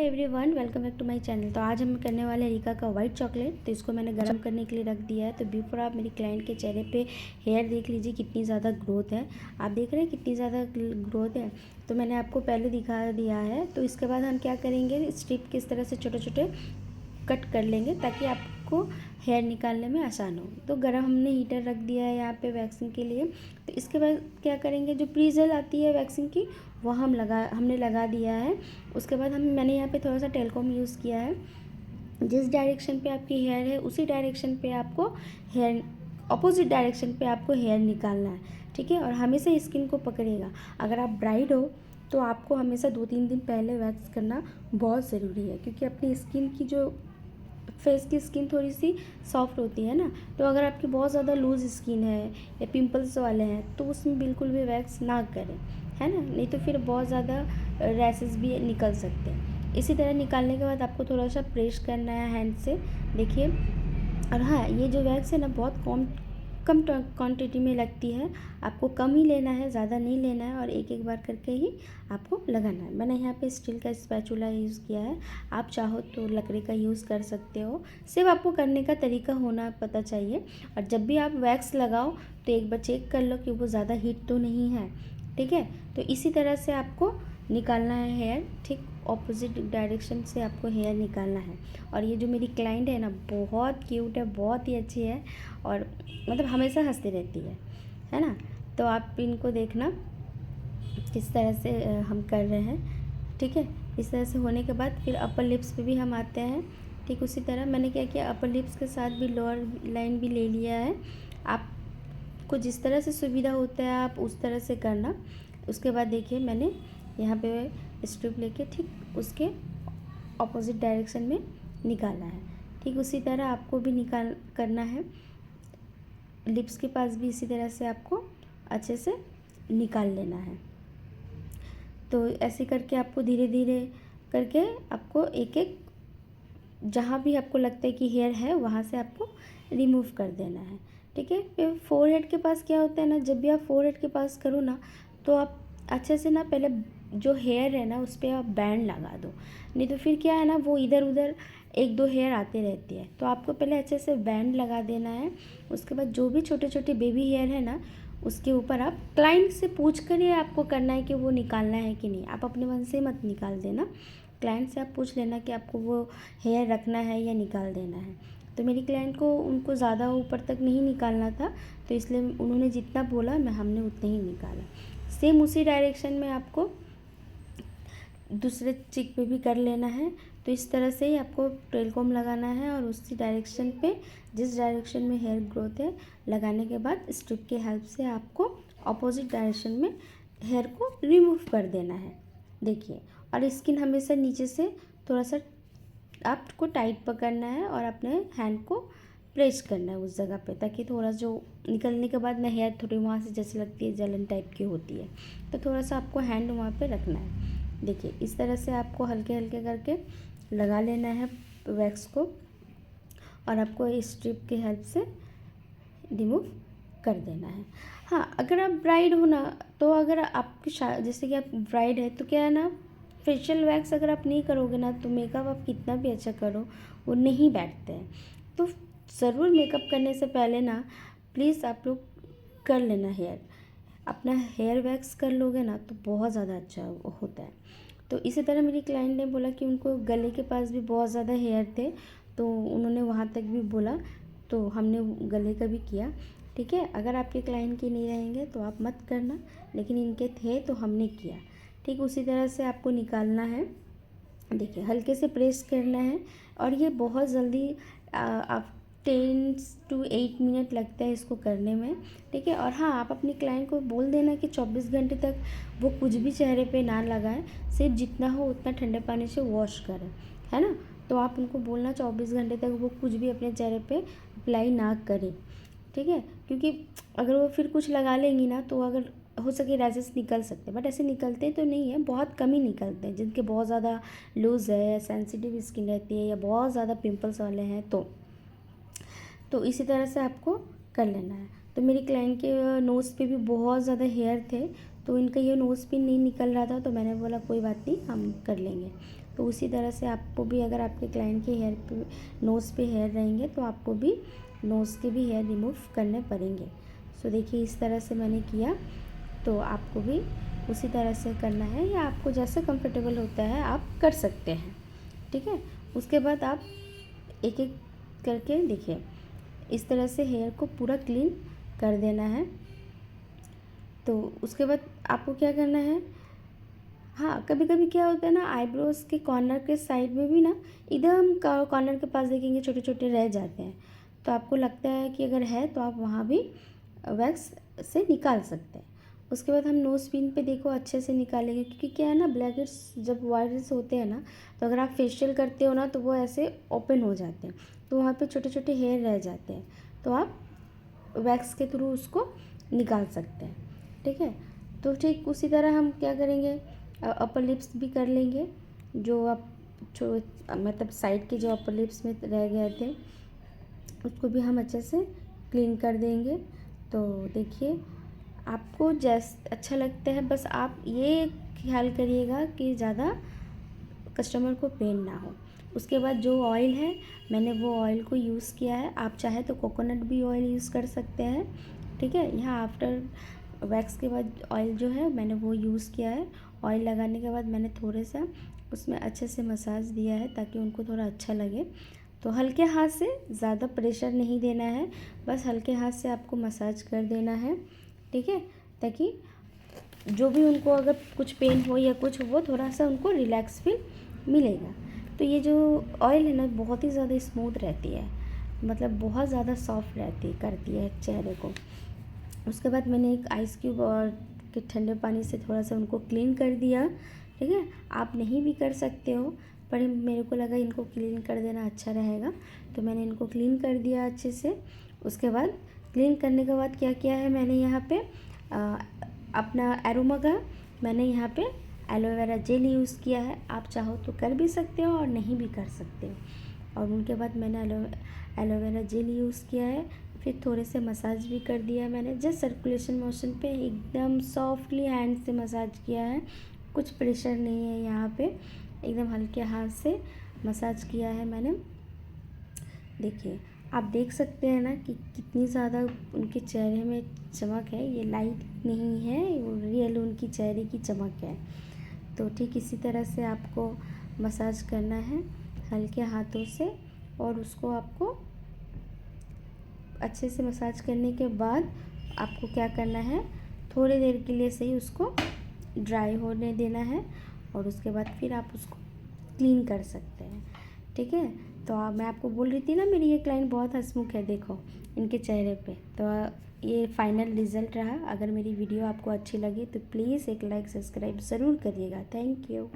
Everyone, welcome back to my channel. तो आज हम करने वाले हैं रिका का वाइट चॉकलेट। तो इसको मैंने गर्म करने के लिए रख दिया है। तो बिफोर आप मेरी क्लाइंट के चेहरे पे हेयर देख लीजिए कितनी ज़्यादा ग्रोथ है। आप देख रहे हैं कितनी ज़्यादा ग्रोथ है। तो मैंने आपको पहले दिखा दिया है। तो इसके बाद हम क्या करेंगे, स्ट्रिप किस तरह से छोटे छोटे कट कर लेंगे ताकि आपको हेयर निकालने में आसान हो। तो गरम हमने हीटर रख दिया है यहाँ पे वैक्सिंग के लिए। तो इसके बाद क्या करेंगे, जो प्रीजल आती है वैक्सिंग की वो हमने लगा दिया है। उसके बाद मैंने यहाँ पे थोड़ा सा टेलकॉम यूज़ किया है। जिस डायरेक्शन पे आपकी हेयर है उसी डायरेक्शन पे आपको हेयर, अपोजिट डायरेक्शन पे आपको हेयर निकालना है, ठीक है। और हमेशा स्किन को पकड़ेगा। अगर आप ब्राइड हो तो आपको हमेशा 2-3 दिन पहले वैक्स करना बहुत ज़रूरी है, क्योंकि अपनी स्किन की जो फेस की स्किन थोड़ी सी सॉफ्ट होती है ना। तो अगर आपकी बहुत ज़्यादा लूज़ स्किन है या पिंपल्स वाले हैं तो उसमें बिल्कुल भी वैक्स ना करें, है ना। नहीं तो फिर बहुत ज़्यादा रैसेस भी निकल सकते हैं। इसी तरह निकालने के बाद आपको थोड़ा सा प्रेस करना है हैंड से, देखिए। और हाँ, ये जो वैक्स है ना बहुत कम क्वांटिटी में लगती है। आपको कम ही लेना है, ज़्यादा नहीं लेना है, और एक एक बार करके ही आपको लगाना है। मैंने यहाँ पे स्टील का स्पैचुला यूज़ किया है। आप चाहो तो लकड़ी का यूज़ कर सकते हो। सिर्फ आपको करने का तरीका होना पता चाहिए। और जब भी आप वैक्स लगाओ तो एक बार चेक कर लो कि वो ज़्यादा हीट तो नहीं है, ठीक है। तो इसी तरह से आपको निकालना है हेयर, ठीक ऑपोजिट डायरेक्शन से आपको हेयर निकालना है। और ये जो मेरी क्लाइंट है ना बहुत क्यूट है, बहुत ही अच्छी है, और मतलब हमेशा हंसती रहती है ना। तो आप इनको देखना किस तरह से हम कर रहे हैं, ठीक है। इस तरह से होने के बाद फिर अपर लिप्स पे भी हम आते हैं। ठीक उसी तरह मैंने क्या किया, अपर लिप्स के साथ भी लोअर लाइन भी ले लिया है। आपको जिस तरह से सुविधा होता है आप उस तरह से करना। उसके बाद देखिए मैंने यहाँ पे स्ट्रिप लेके ठीक उसके ऑपोजिट डायरेक्शन में निकाला है। ठीक उसी तरह आपको भी निकाल करना है। लिप्स के पास भी इसी तरह से आपको अच्छे से निकाल लेना है। तो ऐसे करके आपको धीरे धीरे करके आपको एक एक जहाँ भी आपको लगता है कि हेयर है वहाँ से आपको रिमूव कर देना है, ठीक है। फिर फोरहेड के पास क्या होता है ना, जब भी आप फोरहेड के पास करो ना तो आप अच्छे से ना पहले जो हेयर है ना उस पर आप बैंड लगा दो। नहीं तो फिर क्या है ना, वो इधर उधर 1-2 हेयर आते रहती है। तो आपको पहले अच्छे से बैंड लगा देना है। उसके बाद जो भी छोटे छोटे बेबी हेयर है ना उसके ऊपर आप क्लाइंट से पूछ कर ही आपको करना है कि वो निकालना है कि नहीं। आप अपने मन से मत निकाल देना, क्लाइंट से आप पूछ लेना कि आपको वो हेयर रखना है या निकाल देना है। तो मेरी क्लाइंट को उनको ज़्यादा ऊपर तक नहीं निकालना था, तो इसलिए उन्होंने जितना बोला हमने उतना ही निकाला। सेम उसी डायरेक्शन में आपको दूसरे चिक पे भी कर लेना है। तो इस तरह से ही आपको टेलकॉम लगाना है और उसी डायरेक्शन पे जिस डायरेक्शन में हेयर ग्रोथ है लगाने के बाद स्ट्रिप के हेल्प से आपको ऑपोजिट डायरेक्शन में हेयर को रिमूव कर देना है, देखिए। और स्किन हमेशा नीचे से थोड़ा सा आपको टाइट पकड़ना है और अपने हैंड को प्रेस करना है उस जगह पे, ताकि थोड़ा जो निकलने के बाद ना हेयर थोड़ी वहाँ से जैसे लगती है जलन टाइप की होती है, तो थोड़ा सा आपको हैंड वहाँ पे रखना है। देखिए इस तरह से आपको हल्के हल्के करके लगा लेना है वैक्स को, और आपको इस स्ट्रिप की हेल्प से रिमूव कर देना है। हाँ, अगर आप ब्राइड हो ना, तो अगर आपकी जैसे कि आप ब्राइड है तो क्या है ना, फेशियल वैक्स अगर आप नहीं करोगे ना तो मेकअप आप कितना भी अच्छा करो वो नहीं बैठते हैं। तो ज़रूर मेकअप करने से पहले ना प्लीज़ आप लोग कर लेना हेयर, अपना हेयर वैक्स कर लोगे ना तो बहुत ज़्यादा अच्छा होता है। तो इसी तरह मेरी क्लाइंट ने बोला कि उनको गले के पास भी बहुत ज़्यादा हेयर थे, तो उन्होंने वहाँ तक भी बोला, तो हमने गले का भी किया, ठीक है। अगर आपके क्लाइंट के नहीं रहेंगे तो आप मत करना, लेकिन इनके थे तो हमने किया। ठीक उसी तरह से आपको निकालना है। देखिए हल्के से प्रेस करना है, और ये बहुत जल्दी आप 10 to 8 मिनट लगता है इसको करने में, ठीक है। और हाँ, आप अपनी क्लाइंट को बोल देना कि 24 घंटे तक वो कुछ भी चेहरे पे ना लगाएं, सिर्फ जितना हो उतना ठंडे पानी से वॉश करें, है ना। तो आप उनको बोलना 24 घंटे तक वो कुछ भी अपने चेहरे पे अप्लाई ना करें, ठीक है। क्योंकि अगर वो फिर कुछ लगा लेंगी ना तो अगर हो सके रैसेस निकल सकते हैं, बट ऐसे निकलते तो नहीं है, बहुत कम ही निकलते हैं। जिनके बहुत ज़्यादा लूज़ है, सेंसिटिव स्किन रहती है या बहुत ज़्यादा पिंपल्स वाले हैं तो इसी तरह से आपको कर लेना है। तो मेरी क्लाइंट के नोज़ पे भी बहुत ज़्यादा हेयर थे, तो इनका ये नोज़ पिन नहीं निकल रहा था, तो मैंने बोला कोई बात नहीं हम कर लेंगे। तो उसी तरह से आपको भी, अगर आपके क्लाइंट के हेयर पे, नोज़ पे हेयर रहेंगे तो आपको भी नोज़ के भी हेयर रिमूव करने पड़ेंगे। सो देखिए इस तरह से मैंने किया, तो आपको भी उसी तरह से करना है, या आपको जैसे कंफर्टेबल होता है आप कर सकते हैं। ठीक है, उसके बाद आप एक एक करके देखिए इस तरह से हेयर को पूरा क्लीन कर देना है। तो उसके बाद आपको क्या करना है, हाँ कभी कभी क्या होता है ना, आईब्रोज के कॉर्नर के साइड में भी ना एकदम कॉर्नर के पास देखेंगे छोटे छोटे रह जाते हैं, तो आपको लगता है कि अगर है तो आप वहाँ भी वैक्स से निकाल सकते हैं। उसके बाद हम नोज़ पिन पे देखो अच्छे से निकालेंगे, क्योंकि क्या है ना, ब्लैक हेड्स जब वाइट हेड्स होते हैं ना, तो अगर आप फेशियल करते हो ना तो वो ऐसे ओपन हो जाते हैं, तो वहाँ पे छोटे छोटे हेयर रह जाते हैं, तो आप वैक्स के थ्रू उसको निकाल सकते हैं। ठीक है, तो ठीक उसी तरह हम क्या करेंगे, अपर लिप्स भी कर लेंगे, जो आप जो मतलब साइड के जो अपर लिप्स में रह गए थे उसको भी हम अच्छे से क्लीन कर देंगे। तो देखिए आपको अच्छा लगता है, बस आप ये ख्याल करिएगा कि ज़्यादा कस्टमर को पेन ना हो। उसके बाद जो ऑयल है, मैंने वो ऑयल को यूज़ किया है, आप चाहे तो कोकोनट भी ऑयल यूज़ कर सकते हैं। ठीक है, यहाँ आफ्टर वैक्स के बाद ऑयल जो है मैंने वो यूज़ किया है। ऑयल लगाने के बाद मैंने थोड़े सा उसमें अच्छे से मसाज दिया है ताकि उनको थोड़ा अच्छा लगे। तो हल्के हाथ से, ज़्यादा प्रेशर नहीं देना है, बस हल्के हाथ से आपको मसाज कर देना है। ठीक है, ताकि जो भी उनको अगर कुछ पेन हो या कुछ वो थोड़ा सा उनको रिलैक्स फील मिलेगा। तो ये जो ऑयल है ना बहुत ही ज़्यादा स्मूथ रहती है, मतलब बहुत ज़्यादा सॉफ्ट रहती करती है चेहरे को। उसके बाद मैंने एक आइस क्यूब और के ठंडे पानी से थोड़ा सा उनको क्लीन कर दिया। ठीक है, आप नहीं भी कर सकते हो, पर मेरे को लगा इनको क्लीन कर देना अच्छा रहेगा, तो मैंने इनको क्लीन कर दिया अच्छे से। उसके बाद क्लीन करने के बाद क्या किया है, मैंने यहाँ पे अपना एरोमा का मैंने यहाँ पे एलोवेरा जेल यूज़ किया है। आप चाहो तो कर भी सकते हो और नहीं भी कर सकते हो। और उनके बाद मैंने एलोवेरा जेल यूज़ किया है, फिर थोड़े से मसाज भी कर दिया मैंने, जस्ट सर्कुलेशन मोशन पे एकदम सॉफ्टली हैंड से मसाज किया है, कुछ प्रेशर नहीं है यहाँ पे, एकदम हल्के हाथ से मसाज किया है मैंने। देखिए आप देख सकते हैं ना कि कितनी ज़्यादा उनके चेहरे में चमक है, ये लाइट नहीं है, वो रियल उनकी चेहरे की चमक है। तो ठीक इसी तरह से आपको मसाज करना है हल्के हाथों से, और उसको आपको अच्छे से मसाज करने के बाद आपको क्या करना है, थोड़ी देर के लिए सही उसको ड्राई होने देना है, और उसके बाद फिर आप उसको क्लीन कर सकते हैं। ठीक है, तो मैं आपको बोल रही थी ना मेरी ये क्लाइंट बहुत हंसमुख है, देखो इनके चेहरे पे। तो ये फाइनल रिज़ल्ट रहा। अगर मेरी वीडियो आपको अच्छी लगी तो प्लीज़ एक लाइक सब्सक्राइब ज़रूर करिएगा। Thank you.